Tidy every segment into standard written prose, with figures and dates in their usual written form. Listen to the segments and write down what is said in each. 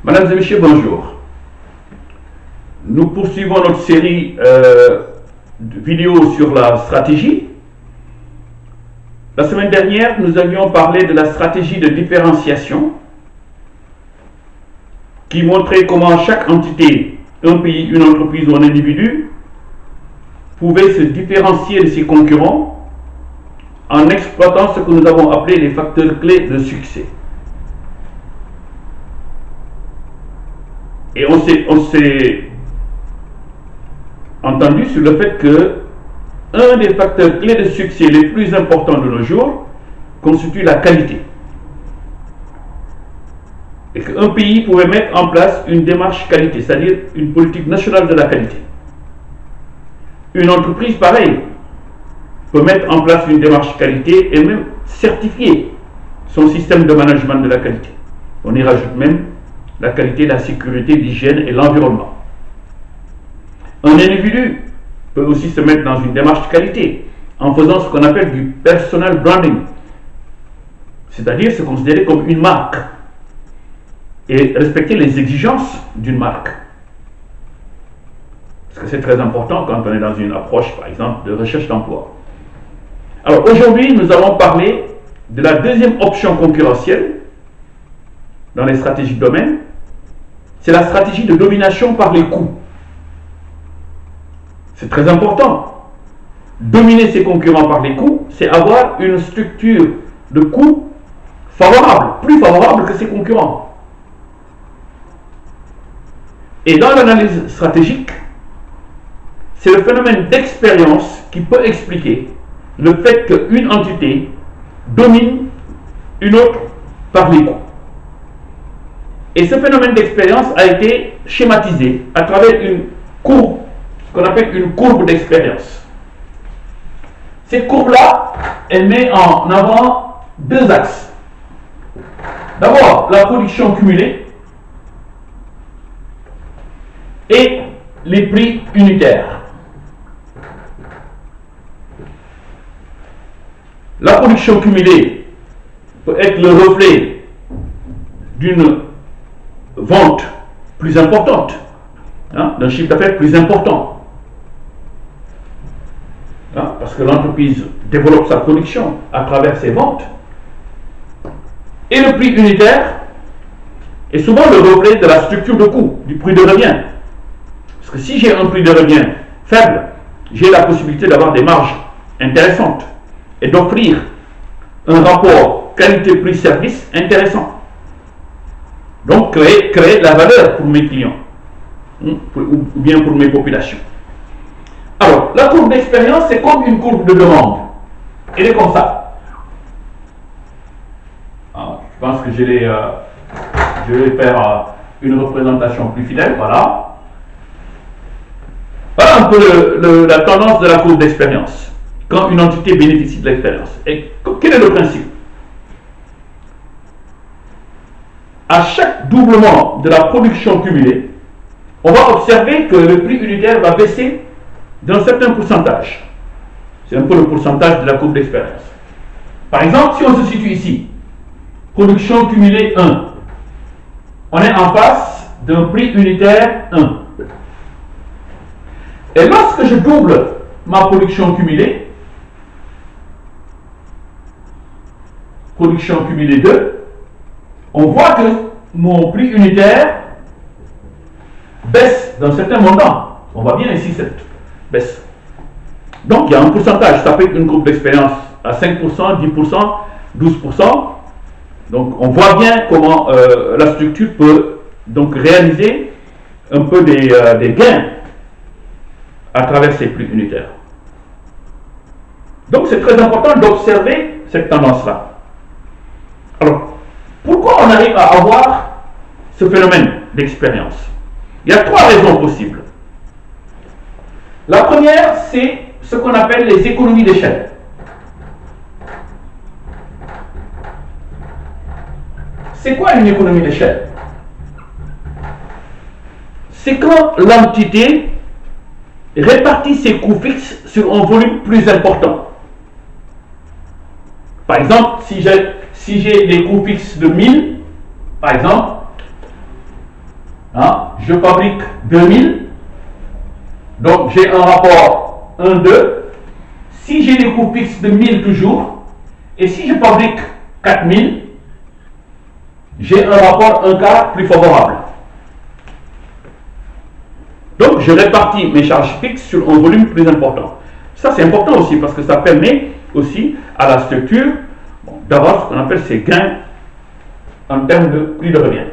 Mesdames et messieurs, bonjour. Nous poursuivons notre série de vidéos sur la stratégie. La semaine dernière, nous avions parlé de la stratégie de différenciation qui montrait comment chaque entité, un pays, une entreprise ou un individu pouvait se différencier de ses concurrents en exploitant ce que nous avons appelé les facteurs clés de succès. Et on s'est entendu sur le fait que un des facteurs clés de succès les plus importants de nos jours constitue la qualité. Et qu'un pays pouvait mettre en place une démarche qualité, c'est-à-dire une politique nationale de la qualité. Une entreprise, pareil, peut mettre en place une démarche qualité et même certifier son système de management de la qualité. On y rajoute même la qualité, la sécurité, l'hygiène et l'environnement. Un individu peut aussi se mettre dans une démarche qualité en faisant ce qu'on appelle du personal branding, c'est-à-dire se considérer comme une marque et respecter les exigences d'une marque. Parce que c'est très important quand on est dans une approche, par exemple, de recherche d'emploi. Alors aujourd'hui, nous allons parler de la deuxième option concurrentielle dans les stratégies de domaine. C'est la stratégie de domination par les coûts. C'est très important. Dominer ses concurrents par les coûts, c'est avoir une structure de coûts favorable, plus favorable que ses concurrents. Et dans l'analyse stratégique, c'est le phénomène d'expérience qui peut expliquer le fait qu'une entité domine une autre par les coûts. Et ce phénomène d'expérience a été schématisé à travers une courbe, ce qu'on appelle une courbe d'expérience. Cette courbe-là, elle met en avant deux axes. D'abord, la production cumulée et les prix unitaires. La production cumulée peut être le reflet d'une vente plus importante, d'un chiffre d'affaires plus important, parce que l'entreprise développe sa production à travers ses ventes. Et le prix unitaire est souvent le reflet de la structure de coût, du prix de revient. Parce que si j'ai un prix de revient faible, j'ai la possibilité d'avoir des marges intéressantes et d'offrir un rapport qualité-prix-service intéressant. Donc, créer de la valeur pour mes clients, ou bien pour mes populations. Alors, la courbe d'expérience, c'est comme une courbe de demande. Elle est comme ça. Alors, je pense que je vais faire une représentation plus fidèle. Voilà. Voilà un peu la tendance de la courbe d'expérience, quand une entité bénéficie de l'expérience. Et quel est le principe? À chaque doublement de la production cumulée, on va observer que le prix unitaire va baisser d'un certain pourcentage. C'est un peu le pourcentage de la courbe d'expérience. Par exemple, si on se situe ici, production cumulée 1, on est en face d'un prix unitaire 1. Et lorsque je double ma production cumulée, production cumulée 2, on voit que mon prix unitaire baisse d'un certain montant. On voit bien ici cette baisse. Donc il y a un pourcentage. Ça peut être une courbe d'expérience à 5%, 10%, 12%. Donc on voit bien comment la structure peut donc réaliser un peu des gains à travers ces prix unitaires. Donc c'est très important d'observer cette tendance-là. Alors, pourquoi on arrive à avoir ce phénomène d'expérience? Il y a trois raisons possibles. La première, c'est ce qu'on appelle les économies d'échelle. C'est quoi une économie d'échelle? C'est quand l'entité répartit ses coûts fixes sur un volume plus important. Par exemple, si si j'ai des coûts fixes de 1000, par exemple, hein, je fabrique 2000, donc j'ai un rapport 1-2. Si j'ai des coûts fixes de 1000 toujours, et si je fabrique 4000, j'ai un rapport 1/4 plus favorable. Donc je répartis mes charges fixes sur un volume plus important. Ça c'est important aussi parce que ça permet aussi à la structure d'avoir ce qu'on appelle ses gains en termes de prix de revient.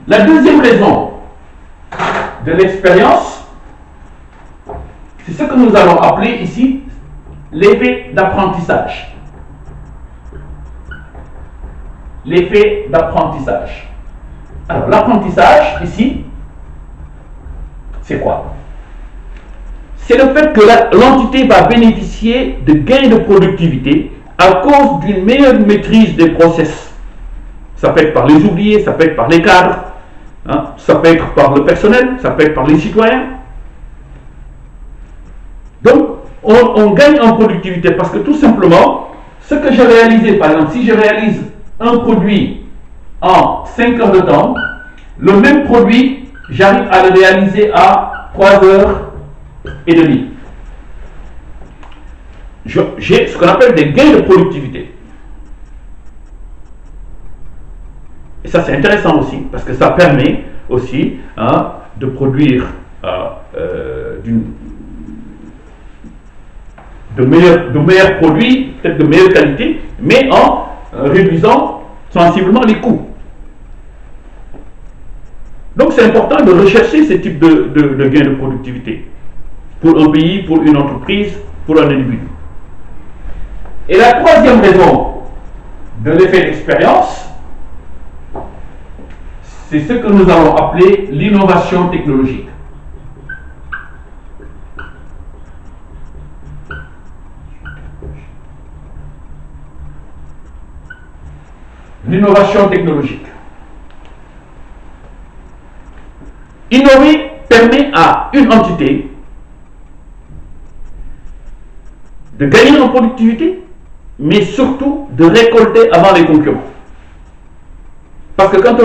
La deuxième raison de l'expérience, c'est ce que nous allons appeler ici l'effet d'apprentissage. L'effet d'apprentissage. Alors l'apprentissage ici, c'est quoi? C'est le fait que l'entité va bénéficier de gains de productivité à cause d'une meilleure maîtrise des process. Ça peut être par les ouvriers, ça peut être par les cadres, hein, ça peut être par le personnel, ça peut être par les citoyens. Donc, on gagne en productivité parce que tout simplement, ce que j'ai réalisé, par exemple, si je réalise un produit en 5 heures de temps, le même produit, j'arrive à le réaliser à 3 heures et demie. J'ai ce qu'on appelle des gains de productivité. Et ça, c'est intéressant aussi, parce que ça permet aussi hein, de produire de meilleurs produits, peut-être de meilleure qualité, mais en réduisant sensiblement les coûts. Donc c'est important de rechercher ce type de gains de productivité pour un pays, pour une entreprise, pour un individu. Et la troisième raison de l'effet d'expérience, c'est ce que nous allons appeler l'innovation technologique. L'innovation technologique. Innover permet à une entité de gagner en productivité, mais surtout de récolter avant les concurrents. Parce que quand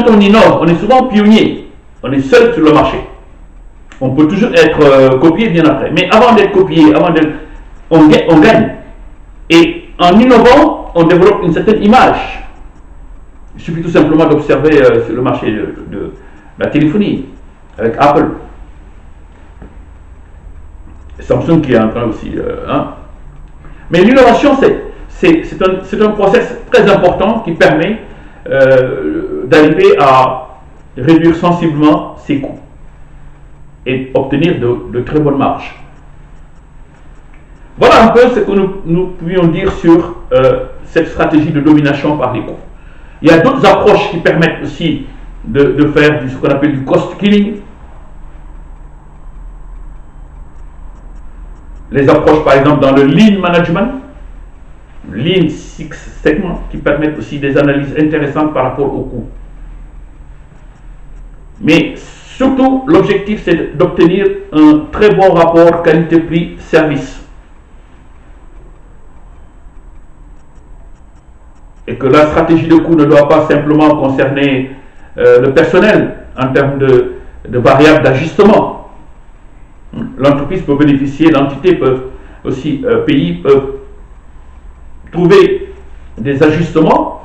on innove, on est souvent pionnier, on est seul sur le marché. On peut toujours être copié bien après. Mais avant d'être copié, on gagne. Et en innovant, on développe une certaine image. Il suffit tout simplement d'observer sur le marché de la téléphonie, avec Apple. Samsung qui est en train aussi. Hein. Mais l'innovation, c'est un process très important qui permet d'arriver à réduire sensiblement ses coûts et obtenir de très bonnes marges. Voilà un peu ce que nous pouvions dire sur cette stratégie de domination par les coûts. Il y a d'autres approches qui permettent aussi de faire ce qu'on appelle du cost killing. Les approches par exemple dans le lean management, Lean Six Sigma, qui permettent aussi des analyses intéressantes par rapport aux coûts. Mais surtout, l'objectif c'est d'obtenir un très bon rapport qualité-prix-service. Et que la stratégie de coût ne doit pas simplement concerner le personnel en termes de variables d'ajustement. L'entreprise peut bénéficier, l'entité peut aussi, pays peut trouver des ajustements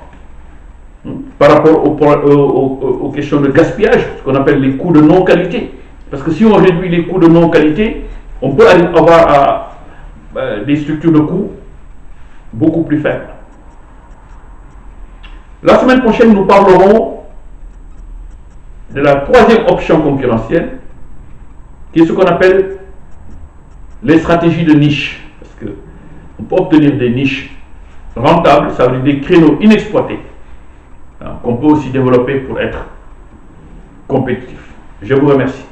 par rapport aux questions de gaspillage, ce qu'on appelle les coûts de non-qualité. Parce que si on réduit les coûts de non-qualité, on peut avoir des structures de coûts beaucoup plus faibles. La semaine prochaine, nous parlerons de la troisième option concurrentielle, qui est ce qu'on appelle les stratégies de niche. Parce qu'on peut obtenir des niches rentables, ça veut dire des créneaux inexploités, hein, qu'on peut aussi développer pour être compétitif. Je vous remercie.